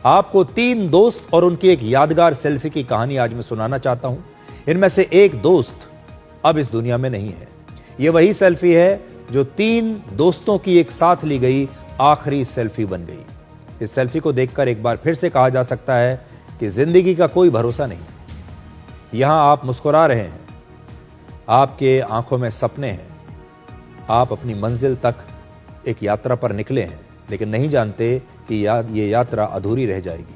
आपको 3 दोस्त और उनकी एक यादगार सेल्फी की कहानी आज मैं सुनाना चाहता हूं। इनमें से एक दोस्त अब इस दुनिया में नहीं है। यह वही सेल्फी है जो 3 दोस्तों की एक साथ ली गई आखिरी सेल्फी बन गई। इस सेल्फी को देखकर एक बार फिर से कहा जा सकता है कि जिंदगी का कोई भरोसा नहीं। यहां आप मुस्कुरा रहे हैं, आपके आंखों में सपने हैं, आप अपनी मंजिल तक एक यात्रा पर निकले हैं, लेकिन नहीं जानते कि ये यात्रा अधूरी रह जाएगी।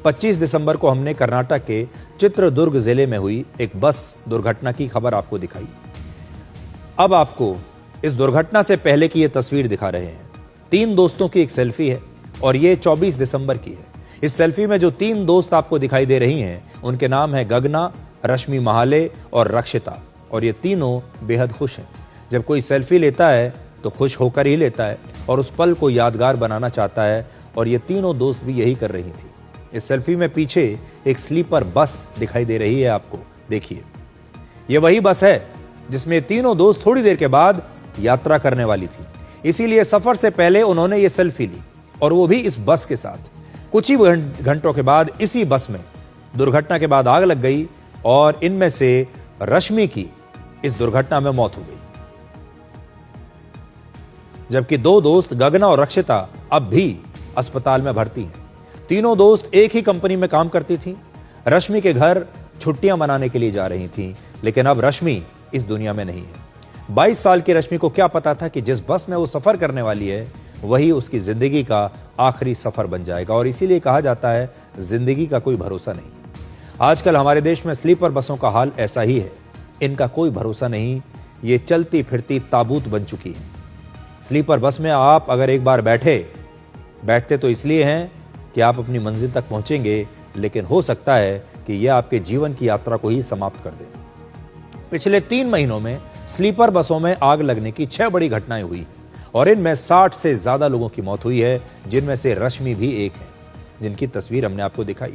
25 दिसंबर को हमने कर्नाटक के चित्रदुर्ग जिले में हुई एक बस दुर्घटना की खबर आपको दिखाई। अब आपको इस दुर्घटना से पहले की यह तस्वीर दिखा रहे हैं। 3 दोस्तों की एक सेल्फी है और ये 24 दिसंबर की है। इस सेल्फी में जो 3 दोस्त आपको दिखाई दे रही हैं, उनके नाम है गगना, रश्मि महाले और रक्षिता, और ये तीनों बेहद खुश हैं। जब कोई सेल्फी लेता है तो खुश होकर ही लेता है और उस पल को यादगार बनाना चाहता है, और ये तीनों दोस्त भी यही कर रही थी। इस सेल्फी में पीछे एक स्लीपर बस दिखाई दे रही है आपको, देखिए। ये वही बस है जिसमें तीनों दोस्त थोड़ी देर के बाद यात्रा करने वाली थी, इसीलिए सफर से पहले उन्होंने ये सेल्फी ली, और वो भी इस बस के साथ। कुछ ही घंटों के बाद इसी बस में दुर्घटना के बाद आग लग गई और इनमें से रश्मि की इस दुर्घटना में मौत हो गई, जबकि 2 दोस्त गगना और रक्षिता अब भी अस्पताल में भर्ती हैं। तीनों दोस्त एक ही कंपनी में काम करती थीं। रश्मि के घर छुट्टियां मनाने के लिए जा रही थीं, लेकिन अब रश्मि इस दुनिया में नहीं है। 22 साल की रश्मि को क्या पता था कि जिस बस में वो सफर करने वाली है वही उसकी जिंदगी का आखिरी सफर बन जाएगा, और इसीलिए कहा जाता है जिंदगी का कोई भरोसा नहीं। आजकल हमारे देश में स्लीपर बसों का हाल ऐसा ही है। इनका कोई भरोसा नहीं, ये चलती फिरती ताबूत बन चुकी है। स्लीपर बस में आप अगर एक बार बैठते तो इसलिए हैं कि आप अपनी मंजिल तक पहुंचेंगे, लेकिन हो सकता है कि यह आपके जीवन की यात्रा को ही समाप्त कर दे। पिछले 3 महीनों में स्लीपर बसों में आग लगने की 6 बड़ी घटनाएं हुई और इनमें 60 से ज्यादा लोगों की मौत हुई है, जिनमें से रश्मि भी एक है, जिनकी तस्वीर हमने आपको दिखाई।